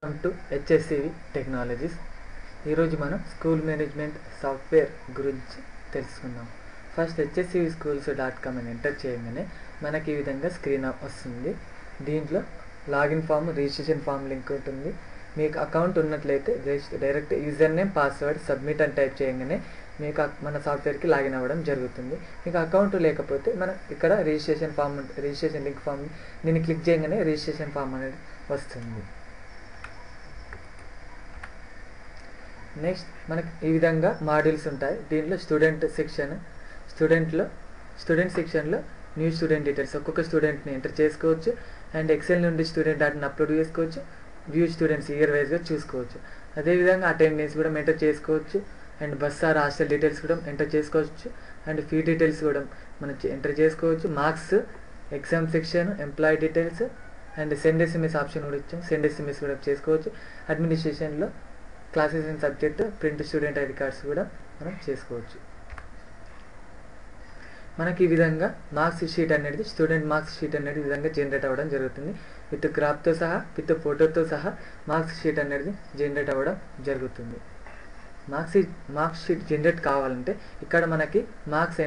Welcome to హెచ్ఎస్సివి technologies. ఈరోజు మనం school management software గురించి తెలుసుకుందాం. ఫస్ట్ hscvschools.com అని ఎంటర్ చేయగానే మనకి ఈ విధంగా స్క్రీన్ వస్తుంది. దీంట్లో login form, registration form link ఉంటుంది. మీకు అకౌంట్ ఉన్నట్లయితే direct user name, password, submit అని టైప్ చేయగానే మీకు మన సాఫ్ట్వేర్కి లాగిన్ అవ్వడం జరుగుతుంది. మీకు అకౌంట్ లేకపోతే మనం ఇక్కడ registration form, registration link form, దీన్ని క్లిక్ చేయగానే రిజిస్ట్రేషన్ ఫామ్ అనేది వస్తుంది. నెక్స్ట్ మనకి ఈ విధంగా మాడ్యూల్స్ ఉంటాయి. దీంట్లో స్టూడెంట్ సెక్షన్లో న్యూ స్టూడెంట్ డీటెయిల్స్, ఒక్కొక్క స్టూడెంట్ని ఎంటర్ చేసుకోవచ్చు. అండ్ ఎక్సెల్ నుండి స్టూడెంట్ డాటాని అప్లోడ్ చేసుకోవచ్చు. వ్యూ స్టూడెంట్స్ ఇయర్ వైజ్గా చూసుకోవచ్చు. అదేవిధంగా అటెండెన్స్ కూడా ఎంటర్ చేసుకోవచ్చు. And bus or hostel details కూడా ఎంటర్ చేసుకోవచ్చు. అండ్ ఫీ డీటెయిల్స్ కూడా మనం ఎంటర్ చేసుకోవచ్చు. Marks, exam section, employee details and send SMS option కూడా ఇచ్చాం. సెండ్ ఎస్ఎంఎస్ కూడా చేసుకోవచ్చు. అడ్మినిస్ట్రేషన్లో classes and subject, print student ID cards కూడా మనం చేసుకోవచ్చు. మనకి ఈ విధంగా మార్క్స్ షీట్ అనేది, స్టూడెంట్ మార్క్స్ షీట్ అనేది ఈ విధంగా జనరేట్ అవ్వడం జరుగుతుంది. విత్ గ్రాఫ్తో సహా, విత్ ఫోటోతో సహా మార్క్స్ షీట్ అనేది జనరేట్ అవ్వడం జరుగుతుంది. మార్క్స్ షీట్ జనరేట్ కావాలంటే ఇక్కడ మనకి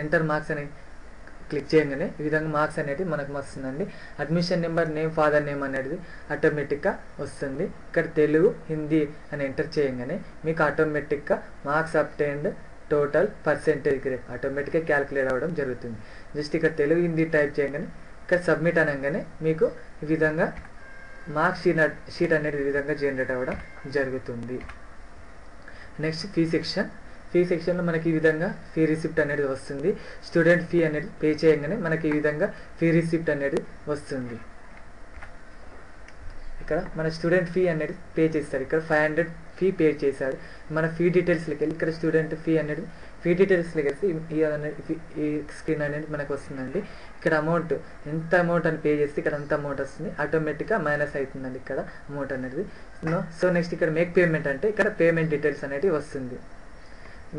ఎంటర్ మార్క్స్ అని క్లిక్ చేయగానే ఈ విధంగా మార్క్స్ అనేది మనకు వస్తుందండి. Admission number, name, father name అనేది ఆటోమేటిక్గా వస్తుంది. ఇక్కడ తెలుగు, హిందీ అని ఎంటర్ చేయగానే మీకు ఆటోమేటిక్గా marks obtained, total, percentage grade ఆటోమేటిక్గా క్యాలిక్యులేట్ అవ్వడం జరుగుతుంది. జస్ట్ ఇక్కడ తెలుగు, హిందీ టైప్ చేయగానే ఇక్కడ సబ్మిట్ అనగానే మీకు ఈ విధంగా మార్క్స్ షీట్ అనేది ఈ విధంగా జనరేట్ అవ్వడం జరుగుతుంది. నెక్స్ట్ ఫీ సెక్షన్లో మనకి ఈ విధంగా ఫీ రిసిప్ట్ అనేది వస్తుంది. స్టూడెంట్ ఫీ అనేది పే చేయగానే మనకి ఈ విధంగా ఫీ రిసిప్ట్ అనేది వస్తుంది. ఇక్కడ మన స్టూడెంట్ ఫీ అనేది పే చేస్తారు. ఇక్కడ 500 ఫీ పే చేశారు. మన ఫీ డీటెయిల్స్లోకి వెళ్ళి ఇక్కడ స్టూడెంట్ ఫీ అనేది ఫీ డీటెయిల్స్లోకి వెళ్తే ఈ స్క్రీన్ అనేది మనకు వస్తుందండి. ఇక్కడ అమౌంట్ ఎంత అమౌంట్ అని పే చేస్తే ఇక్కడ అంత అమౌంట్ వస్తుంది. ఆటోమేటిక్గా మైనస్ అవుతుందండి ఇక్కడ అమౌంట్ అనేది. సో నెక్స్ట్ ఇక్కడ మేక్ పేమెంట్ అంటే ఇక్కడ పేమెంట్ డీటెయిల్స్ అనేది వస్తుంది.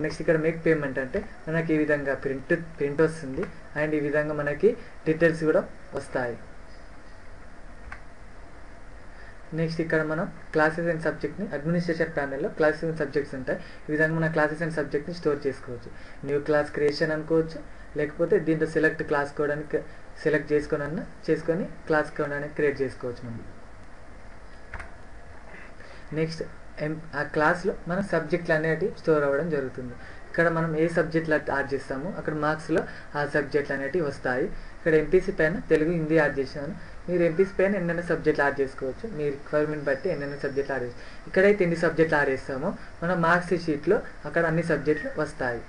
నెక్స్ట్ ఇక్కడ మేక్ పేమెంట్ అంటే మనకి ఈ విధంగా ప్రింట్ వస్తుంది. అండ్ ఈ విధంగా మనకి డీటెయిల్స్ కూడా వస్తాయి. నెక్స్ట్ ఇక్కడ మనం క్లాసెస్ అండ్ సబ్జెక్ట్ని, అడ్మినిస్ట్రేషన్ ప్యానెల్లో క్లాసెస్ అండ్ సబ్జెక్ట్స్ ఉంటాయి. ఈ విధంగా మన క్లాసెస్ అండ్ సబ్జెక్ట్ని స్టోర్ చేసుకోవచ్చు. న్యూ క్లాస్ క్రియేషన్ అనుకోవచ్చు, లేకపోతే దీంట్లో సెలెక్ట్ క్లాస్ కోడ్ సెలెక్ట్ చేసుకొని క్లాస్ కోడ్ అనేది క్రియేట్ చేసుకోవచ్చు మనం. నెక్స్ట్ ఆ క్లాస్లో మన సబ్జెక్టులు అనేవి స్టోర్ అవ్వడం జరుగుతుంది. ఇక్కడ మనం ఏ సబ్జెక్టులు యాడ్ చేస్తామో అక్కడ మార్క్స్లో ఆ సబ్జెక్టులు అనేవి వస్తాయి. ఇక్కడ ఎంపీసీ పైన తెలుగు, హిందీ యాడ్ చేశాను. మీరు ఎంపీసీ పైన ఎన్నెన్న సబ్జెక్టులు యాడ్ చేసుకోవచ్చు. మీ రిక్వైర్మెంట్ బట్టి ఎన్నెన్న సబ్జెక్టులు యాడ్ చేస్తాం. ఇక్కడైతే ఎన్ని సబ్జెక్టులు యాడ్ చేస్తామో మన మార్క్స్ షీట్లో అక్కడ అన్ని సబ్జెక్టులు వస్తాయి.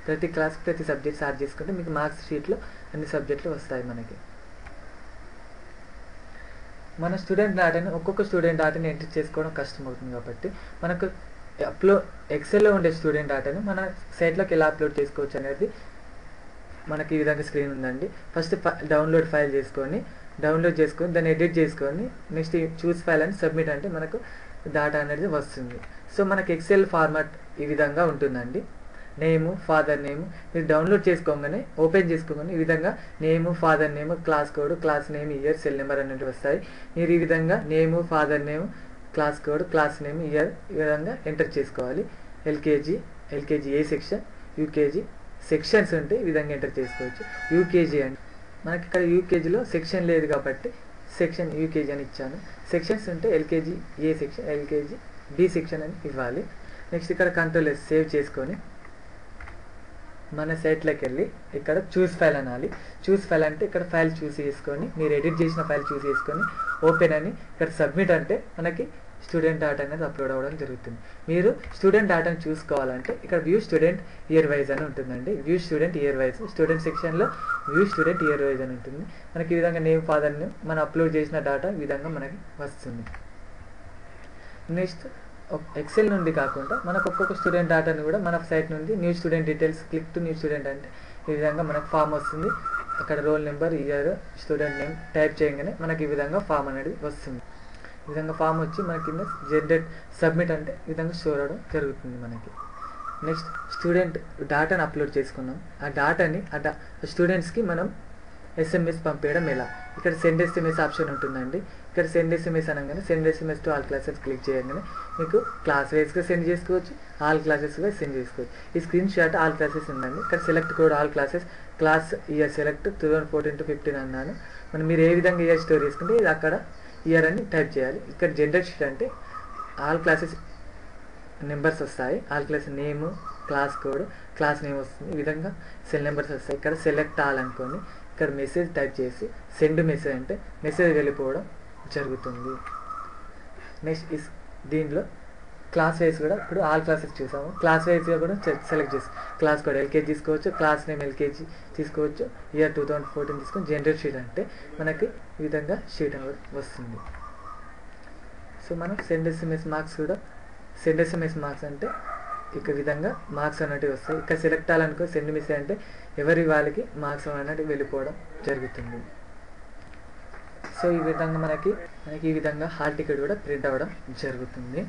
ప్రతి క్లాస్కి ప్రతి సబ్జెక్ట్స్ యాడ్ చేసుకుంటే మీకు మార్క్స్ షీట్లో అన్ని సబ్జెక్టులు వస్తాయి. మనకి మన స్టూడెంట్ డాటాని, ఒక్కొక్క స్టూడెంట్ డాటాని ఎంటర్ చేసుకోవడం కష్టమవుతుంది కాబట్టి మనకు ఎక్సెల్లో ఉండే స్టూడెంట్ డాటాని మన సైట్లోకి ఎలా అప్లోడ్ చేసుకోవచ్చు అనేది మనకి ఈ విధంగా స్క్రీన్ ఉందండి. ఫస్ట్ డౌన్లోడ్ చేసుకొని దాన్ని ఎడిట్ చేసుకొని నెక్స్ట్ చూస్ ఫైల్ అని సబ్మిట్ అంటే మనకు డాటా అనేది వస్తుంది. సో మనకి ఎక్సెల్ ఫార్మాట్ ఈ విధంగా ఉంటుందండి. నేము, ఫాదర్ నేమ్ మీరు డౌన్లోడ్ చేసుకోగానే ఓపెన్ చేసుకోగానే ఈ విధంగా name, father name, class code, class name, year, cell number అనేవి వస్తాయి. మీరు ఈ విధంగా name, father name, class code, class name, year ఈ విధంగా ఎంటర్ చేసుకోవాలి. LKG A section, UKG sections ఉంటే ఈ విధంగా ఎంటర్ చేసుకోవచ్చు. యూకేజీ అంటే మనకి ఇక్కడ యూకేజీలో సెక్షన్ లేదు కాబట్టి సెక్షన్ యూకేజీ అని ఇచ్చాను. సెక్షన్స్ ఉంటే LKG A section, LKG B section అని ఇవ్వాలి. నెక్స్ట్ ఇక్కడ కంట్రోల్ సేవ్ చేసుకొని మన సైట్లోకి వెళ్ళి ఇక్కడ చూస్ ఫైల్ అనాలి. చూస్ ఫైల్ అంటే ఇక్కడ ఫైల్ చూస్ చేసుకొని మీరు ఎడిట్ చేసిన ఫైల్ చూస్ చేసుకొని ఓపెన్ అని ఇక్కడ సబ్మిట్ అంటే మనకి స్టూడెంట్ డాటా అనేది అప్లోడ్ అవ్వడం జరుగుతుంది. మీరు స్టూడెంట్ డాటాను చూసుకోవాలంటే ఇక్కడ వ్యూ స్టూడెంట్ ఇయర్ వైజ్ అని ఉంటుందండి. View student year wise, student సెక్షన్లో వ్యూ స్టూడెంట్ ఇయర్ వైజ్ అని ఉంటుంది. మనకి ఈ విధంగా నేమ్, ఫాదర్ నేమ్ మనం అప్లోడ్ చేసిన డాటా ఈ విధంగా మనకి వస్తుంది. నెక్స్ట్ ఎక్సెల్ నుండి కాకుండా మనకు ఒక్కొక్క స్టూడెంట్ డాటాను కూడా మన సైట్ నుండి new student details click to new student అంటే ఈ విధంగా మనకు ఫామ్ వస్తుంది. అక్కడ roll number, year, student name type చేయగానే మనకి ఈ విధంగా ఫామ్ అనేది వస్తుంది. ఈ విధంగా ఫామ్ వచ్చి మనకి కింద జనరేట్ సబ్మిట్ అంటే ఈ విధంగా స్టోర్ అవ్వడం జరుగుతుంది మనకి. నెక్స్ట్ స్టూడెంట్ డాటాను అప్లోడ్ చేసుకున్నాం. ఆ డాటాని స్టూడెంట్స్కి మనం ఎస్ఎంఎస్ పంపించడం ఎలా, ఇక్కడ సెండ్ ఎస్ఎంఎస్ ఆప్షన్ ఉంటుందండి. ఇక్కడ సెండ్ ఎస్ఎంఎస్ అనగానే send SMS to all classes click చేయగానే మీకు క్లాస్ వైజ్గా సెండ్ చేసుకోవచ్చు, ఆల్ క్లాసెస్గా సెండ్ చేసుకోవచ్చు. ఈ స్క్రీన్ షాట్ ఆల్ క్లాసెస్ ఉందండి. ఇక్కడ select code all classes class year select 2014 to 15 అన్నాను. మనం మీరు ఏ విధంగా ఇయర్ స్టోర్ చేసుకుంటే ఇది అక్కడ ఇయర్ అని టైప్ చేయాలి. ఇక్కడ జనరేట్ షీట్ అంటే ఆల్ క్లాసెస్ నెంబర్స్ వస్తాయి, all class name, class code, class name వస్తుంది. ఈ విధంగా సెల్ నెంబర్స్ వస్తాయి. ఇక్కడ సెలెక్ట్ ఆల్ అనుకోండి, ఇక్కడ మెసేజ్ టైప్ చేసి సెండ్ మెసేజ్ అంటే మెసేజ్ వెళ్ళిపోవడం జరుగుతుంది. నెక్స్ట్ దీంట్లో క్లాస్ వైజ్ కూడా ఇప్పుడు ఆల్ క్లాసెస్ చూసాము. క్లాస్ వైజ్గా కూడా సెలెక్ట్ చేసి క్లాస్ కోడ్ ఎల్కేజీ తీసుకోవచ్చు, క్లాస్ నేమ్ ఎల్కేజీ తీసుకోవచ్చు, ఇయర్ 2014 తీసుకొని జనరేట్ షీట్ అంటే మనకి ఈ విధంగా షీట్ అనేది వస్తుంది. సో మనం సెండ్ ఎస్ఎంఎస్ మార్క్స్ కూడా సెండ్ ఎస్ఎంఎస్ మార్క్స్ అంటే ఇక విధంగా మార్క్స్ అనేటివి వస్తాయి. ఇక్కడ సెలెక్ట్ అవ్వాలనుకో సెండ్ మెసేజ్ అంటే ఎవరి వాళ్ళకి మార్క్స్ అనేటివి వెళ్ళిపోవడం జరుగుతుంది. సో ఈ విధంగా మనకి ఈ విధంగా హాల్ టికెట్ కూడా ప్రింట్ అవ్వడం జరుగుతుంది.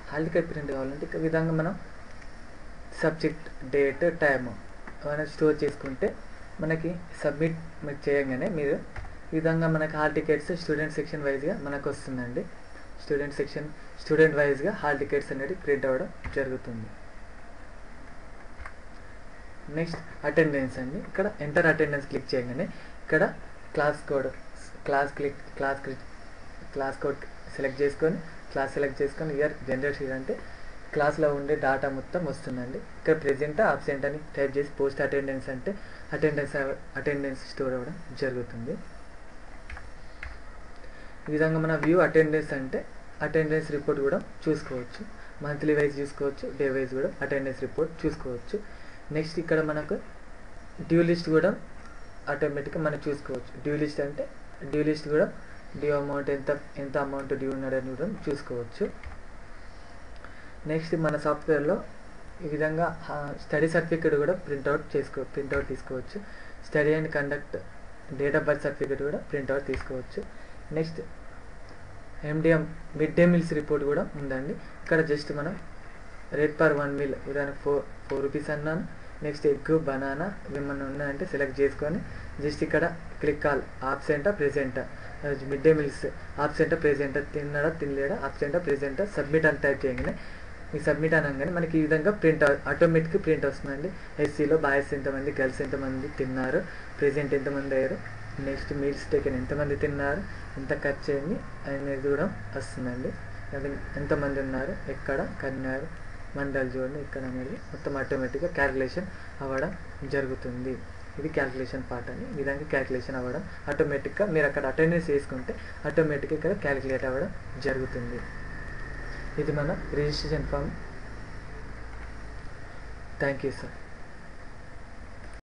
హాల్ టికెట్ ప్రింట్ కావాలంటే ఈ విధంగా మనం సబ్జెక్ట్, డేట్, టైమ్ మనం స్టోర్ చేసుకుంటే మనకి సబ్మిట్ చేయగానే మీరు ఈ విధంగా మనకి హాల్ టికెట్స్ స్టూడెంట్ సెక్షన్ వైజ్గా మనకు వస్తుందండి. స్టూడెంట్ వైజ్గా హాల్ టికెట్స్ అనేది ప్రింట్ అవ్వడం జరుగుతుంది. నెక్స్ట్ అటెండెన్స్ అండి. ఇక్కడ ఎంటర్ అటెండెన్స్ క్లిక్ చేయగానే ఇక్కడ క్లాస్ కోడ్ సెలెక్ట్ చేసుకొని ఇయర్ జనరేట్ షీట్ అంటే క్లాస్లో ఉండే డేటా మొత్తం వస్తుందండి. ఇక్కడ ప్రెజెంట్, అబ్సెంట్ అని టైప్ చేసి పోస్ట్ అటెండెన్స్ అంటే అటెండెన్స్ స్టోర్ అవ్వడం జరుగుతుంది. ఈ విధంగా మన వ్యూ అటెండెన్స్ అంటే అటెండెన్స్ రిపోర్ట్ కూడా చూసుకోవచ్చు. మంత్లీ వైజ్ చూసుకోవచ్చు, డే వైజ్ కూడా అటెండెన్స్ రిపోర్ట్ చూసుకోవచ్చు. నెక్స్ట్ ఇక్కడ మనకు డ్యూ లిస్ట్ కూడా ఆటోమేటిక్గా మనం చూసుకోవచ్చు. డ్యూ లిస్ట్ కూడా డ్యూ అమౌంట్ ఎంత అమౌంట్ డ్యూ ఉన్నాడని కూడా చూసుకోవచ్చు. నెక్స్ట్ మన సాఫ్ట్వేర్లో ఈ విధంగా స్టడీ సర్టిఫికేట్ కూడా ప్రింట్అవుట్ తీసుకోవచ్చు. Study and conduct date of birth certificate కూడా ప్రింట్అవుట్ తీసుకోవచ్చు. Next MDM mid day meals report కూడా ఉందండి. ఇక్కడ జస్ట్ మనం రేట్ పర్ 1 మీల్ ఉదాహరణకు 4 రూపీస్ అన్నాను. నెక్స్ట్ ఎగ్, బనానా ఏమన్నా ఉన్నాయంటే సెలెక్ట్ చేసుకొని జస్ట్ ఇక్కడ క్లిక్ ఆల్ ఆబ్సెంటా ప్రెజెంటా మిడ్ డే మీల్స్ ఆబ్సెంటా ప్రెజెంటా తిన్నాడా తినలేడా ఆబ్సెంటా ప్రెజెంటా సబ్మిట్ అని టైప్ చేయగానే మీకు సబ్మిట్ అనగానే మనకి ఈ విధంగా ఆటోమేటిక్గా ప్రింట్ వస్తుందండి. ఎస్సీలో బాయ్స్ ఎంతమంది, గర్ల్స్ ఎంతమంది తిన్నారు, ప్రెజెంట్ ఎంతమంది అయ్యారు, నెక్స్ట్ మీల్స్ టేకెన్ ఎంతమంది తిన్నారు, ఎంత ఖర్చు అయింది అనేది కూడా వస్తుందండి. అది ఎంతమంది ఉన్నారు, ఎక్కడ, కన్నారు, మండల్ చూడండి ఇక్కడ అనేది మొత్తం ఆటోమేటిక్గా క్యాలిక్యులేషన్ అవ్వడం జరుగుతుంది. ఇది క్యాలిక్యులేషన్ పార్ట్ అని. ఈ విధంగా క్యాలిక్యులేషన్ అవ్వడం ఆటోమేటిక్గా మీరు అక్కడ అటెండెన్స్ వేసుకుంటే ఆటోమేటిక్గా ఇక్కడ క్యాలిక్యులేట్ అవ్వడం జరుగుతుంది. ఇది మన registration form. Thank you sir.